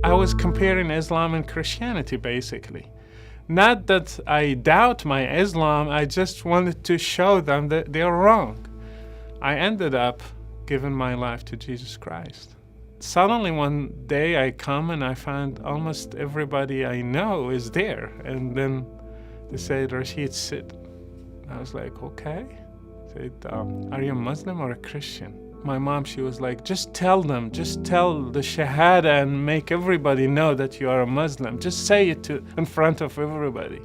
I was comparing Islam and Christianity, basically. Not that I doubt my Islam, I just wanted to show them that they're wrong. I ended up giving my life to Jesus Christ. Suddenly one day I come and I find almost everybody I know is there. And then they said, Rachid, sit. I was like, okay. Said, are you a Muslim or a Christian? My mom, she was like, just tell them, just tell the Shahada and make everybody know that you are a Muslim. Just say it in front of everybody.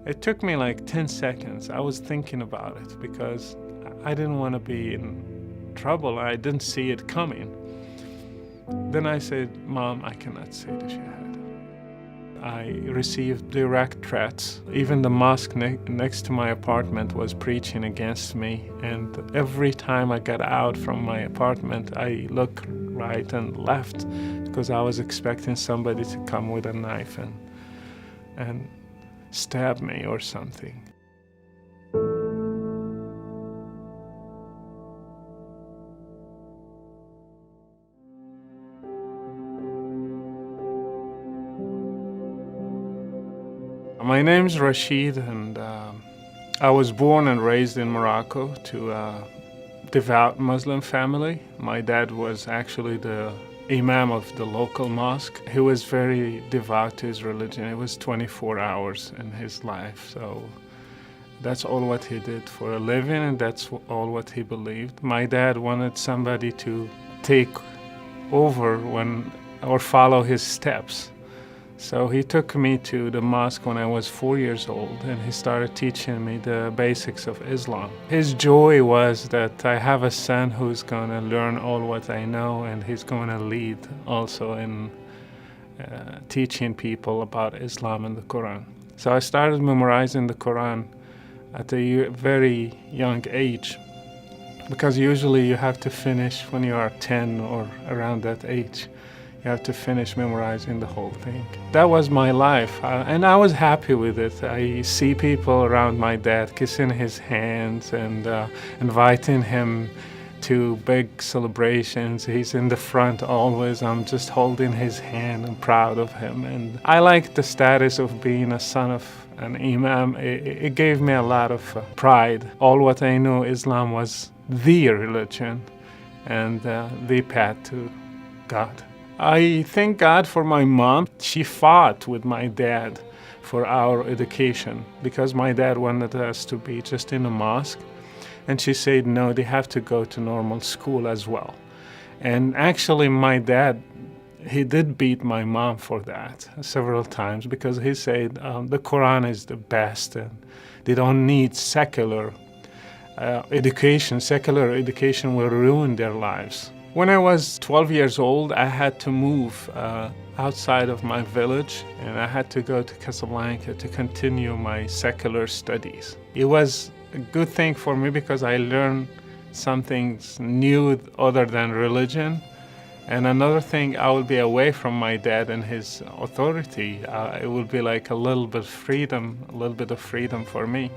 It took me like 10 seconds. I was thinking about it because I didn't want to be in trouble. I didn't see it coming. Then I said, Mom, I cannot say the Shahada. I received direct threats. Even the mosque next to my apartment was preaching against me. And every time I got out from my apartment, I looked right and left because I was expecting somebody to come with a knife and stab me or something. My name is Rachid, and I was born and raised in Morocco to a devout Muslim family. My dad was actually the imam of the local mosque. He was very devout to his religion. It was 24 hours in his life, so that's all what he did for a living, and that's all what he believed. My dad wanted somebody to take over or follow his steps. So he took me to the mosque when I was 4 years old, and he started teaching me the basics of Islam. His joy was that I have a son who's going to learn all what I know, and he's going to lead also in teaching people about Islam and the Quran. So I started memorizing the Quran at a very young age, because usually you have to finish when you are 10 or around that age. You have to finish memorizing the whole thing. That was my life, and I was happy with it. I see people around my dad kissing his hands and inviting him to big celebrations. He's in the front always. I'm just holding his hand. I'm proud of him. And I like the status of being a son of an imam. It gave me a lot of pride. All what I knew, Islam was the religion and the path to God. I thank God for my mom. She fought with my dad for our education because my dad wanted us to be just in a mosque. And she said, no, they have to go to normal school as well. And actually my dad, he did beat my mom for that several times because he said the Quran is the best and they don't need secular education. Secular education will ruin their lives. When I was 12 years old, I had to move outside of my village, and I had to go to Casablanca to continue my secular studies. It was a good thing for me because I learned something new other than religion. And another thing, I will be away from my dad and his authority. It will be like a little bit of freedom for me.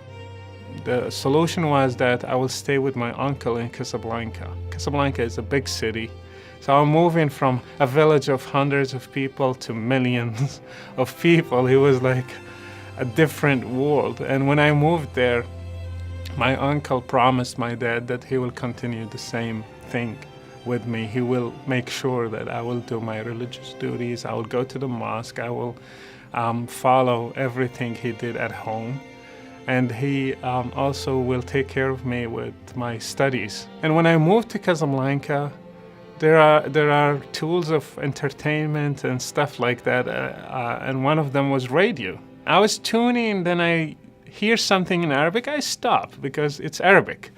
The solution was that I will stay with my uncle in Casablanca. Casablanca is a big city. So I'm moving from a village of hundreds of people to millions of people. It was like a different world. And when I moved there, my uncle promised my dad that he will continue the same thing with me. He will make sure that I will do my religious duties. I will go to the mosque. I will follow everything he did at home. And he also will take care of me with my studies. And when I moved to Casablanca, there are tools of entertainment and stuff like that, and one of them was radio. I was tuning, then I hear something in Arabic, I stop because it's Arabic.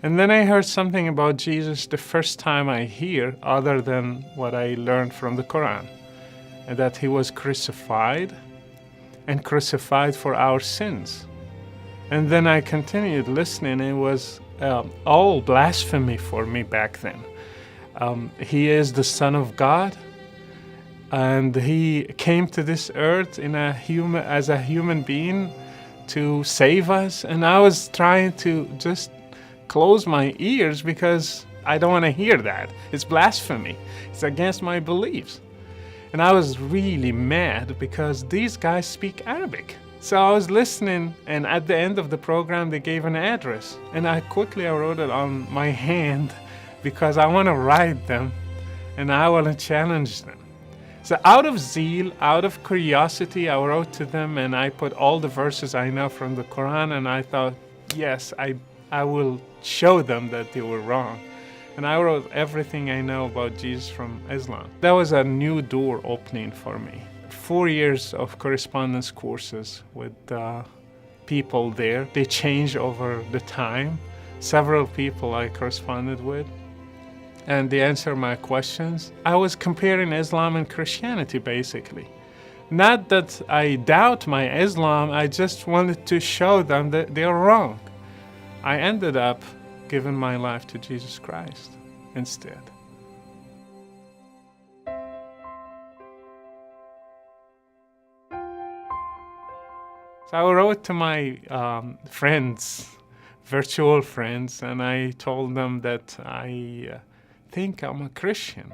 And then I heard something about Jesus the first time I hear, other than what I learned from the Quran, and that he was crucified, and crucified for our sins. And then I continued listening. It was all blasphemy for me back then. He is the Son of God, and he came to this earth as a human being to save us. And I was trying to just close my ears because I don't want to hear that. It's blasphemy. It's against my beliefs. And I was really mad because these guys speak Arabic. So I was listening, and at the end of the program, they gave an address. And I wrote it on my hand because I want to write them and I want to challenge them. So out of zeal, out of curiosity, I wrote to them and I put all the verses I know from the Quran, and I thought, yes, I will show them that they were wrong. And I wrote everything I know about Jesus from Islam. That was a new door opening for me. 4 years of correspondence courses with people there. They changed over the time. Several people I corresponded with, and they answered my questions. I was comparing Islam and Christianity, basically. Not that I doubt my Islam, I just wanted to show them that they're wrong. I ended up giving my life to Jesus Christ instead. So I wrote to my friends, virtual friends, and I told them that I think I'm a Christian.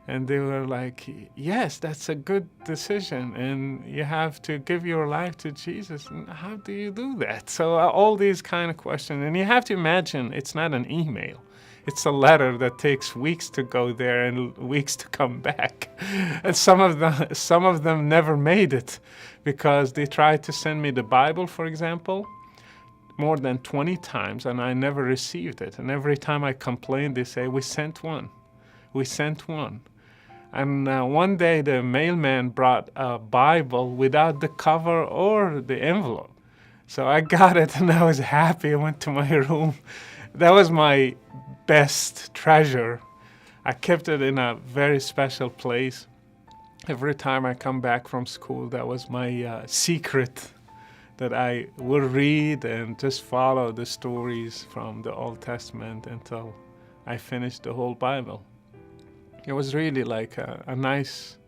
And they were like, yes, that's a good decision, and you have to give your life to Jesus. And how do you do that? So all these kind of questions. And you have to imagine it's not an email. It's a letter that takes weeks to go there and weeks to come back. And some of them never made it because they tried to send me the Bible, for example, more than 20 times, and I never received it. And every time I complained, they say, we sent one. We sent one. And one day the mailman brought a Bible without the cover or the envelope. So I got it and I was happy. I went to my room. That was my best treasure. I kept it in a very special place. Every time I come back from school, that was my secret, that I would read and just follow the stories from the Old Testament until I finished the whole Bible. It was really like a nice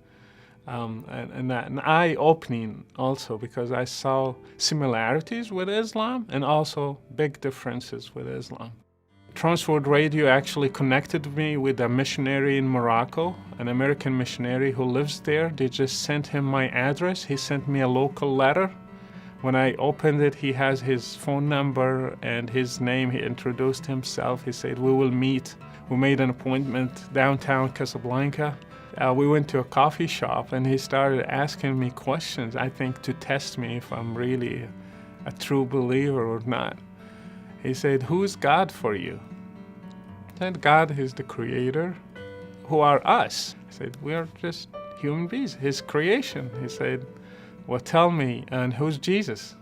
an eye-opening also, because I saw similarities with Islam and also big differences with Islam. Transworld Radio actually connected me with a missionary in Morocco, an American missionary who lives there. They just sent him my address. He sent me a local letter. When I opened it, he has his phone number and his name. He introduced himself. He said, we will meet. We made an appointment downtown Casablanca. We went to a coffee shop and he started asking me questions, I think to test me if I'm really a true believer or not. He said, who's God for you? I said, God is the creator. Who are us? I said, we are just human beings, his creation. He said, well, tell me, and who's Jesus?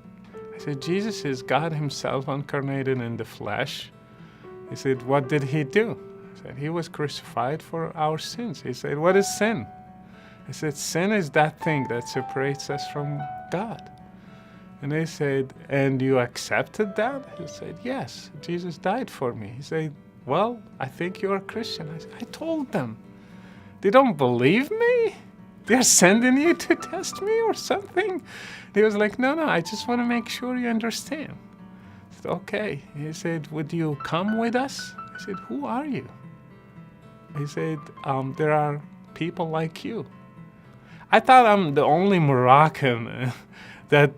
I said, Jesus is God himself incarnated in the flesh. He said, what did he do? I said, he was crucified for our sins. He said, what is sin? I said, sin is that thing that separates us from God. And they said, and you accepted that? He said, yes, Jesus died for me. He said, well, I think you're a Christian. I said, I told them. They don't believe me? They're sending you to test me or something? He was like, no, I just want to make sure you understand. I said, okay. He said, would you come with us? I said, who are you? He said, there are people like you. I thought I'm the only Moroccan that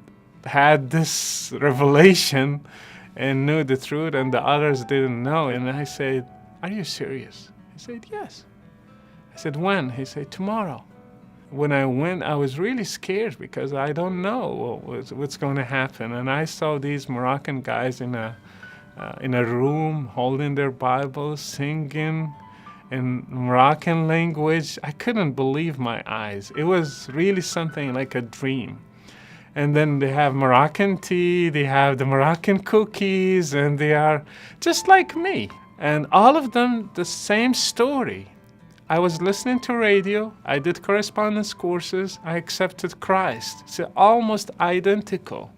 had this revelation and knew the truth, and the others didn't know. And I said, are you serious? He said, yes. I said, when? He said, tomorrow. When I went, I was really scared because I don't know what's going to happen. And I saw these Moroccan guys in a room holding their Bibles, singing in Moroccan language. I couldn't believe my eyes. It was really something like a dream. And then they have Moroccan tea, they have the Moroccan cookies, and they are just like me. And all of them, the same story. I was listening to radio, I did correspondence courses, I accepted Christ. It's almost identical.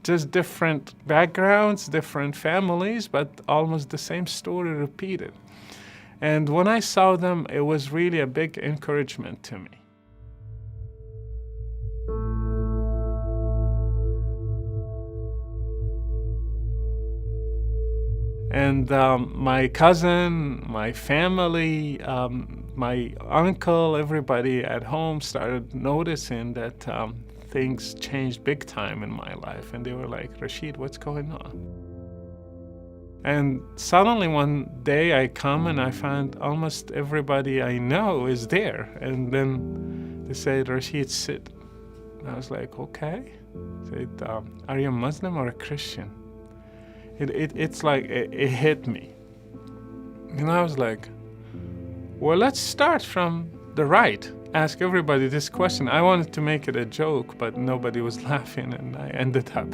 Just different backgrounds, different families, but almost the same story repeated. And when I saw them, it was really a big encouragement to me. And my cousin, my family, my uncle, everybody at home started noticing that things changed big time in my life. And they were like, Rachid, what's going on? And suddenly one day I come and I find almost everybody I know is there. And then they said, Rachid, sit. And I was like, okay. They said, are you a Muslim or a Christian? It's like it hit me. And I was like, well, let's start from the right. Ask everybody this question. I wanted to make it a joke, but nobody was laughing, and I ended up,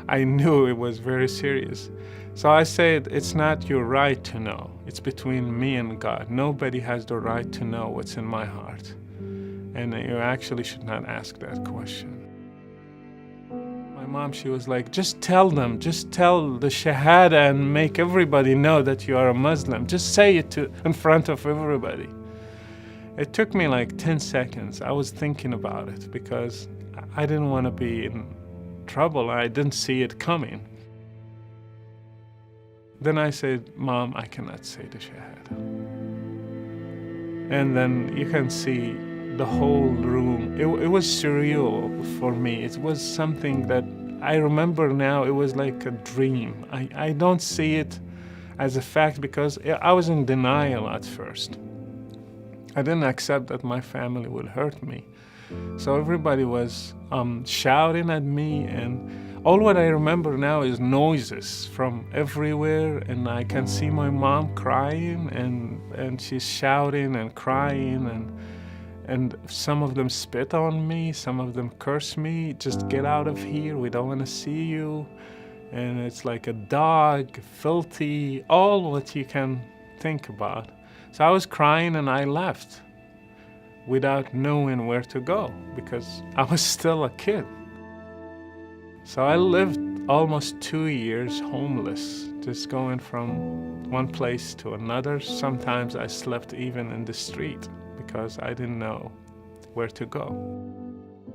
I knew it was very serious. So I said, it's not your right to know. It's between me and God. Nobody has the right to know what's in my heart. And you actually should not ask that question. My mom, she was like, just tell them, just tell the Shahada and make everybody know that you are a Muslim. Just say it in front of everybody. It took me like 10 seconds. I was thinking about it because I didn't want to be in trouble. I didn't see it coming. Then I said, Mom, I cannot say the Shahada. And then you can see the whole room. It was surreal for me. It was something that I remember now. It was like a dream. I don't see it as a fact because I was in denial at first. I didn't accept that my family would hurt me. So everybody was shouting at me, and all what I remember now is noises from everywhere, and I can see my mom crying, and she's shouting and crying, and some of them spit on me, some of them curse me, just get out of here, we don't want to see you. And it's like a dog, filthy, all what you can think about. So I was crying and I left without knowing where to go because I was still a kid. So I lived almost 2 years homeless, just going from one place to another. Sometimes I slept even in the street because I didn't know where to go.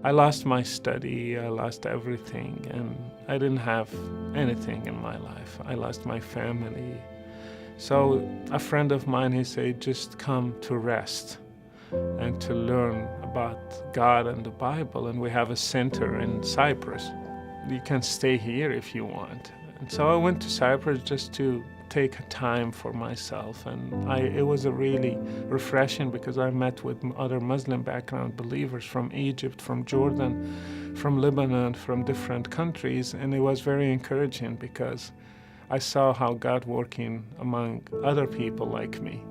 I lost my study, I lost everything, and I didn't have anything in my life. I lost my family. So a friend of mine, he said, just come to rest and to learn about God and the Bible. And we have a center in Cyprus. You can stay here if you want. And so I went to Cyprus just to take time for myself. And it was a really refreshing because I met with other Muslim background believers from Egypt, from Jordan, from Lebanon, from different countries. And it was very encouraging because I saw how God working among other people like me.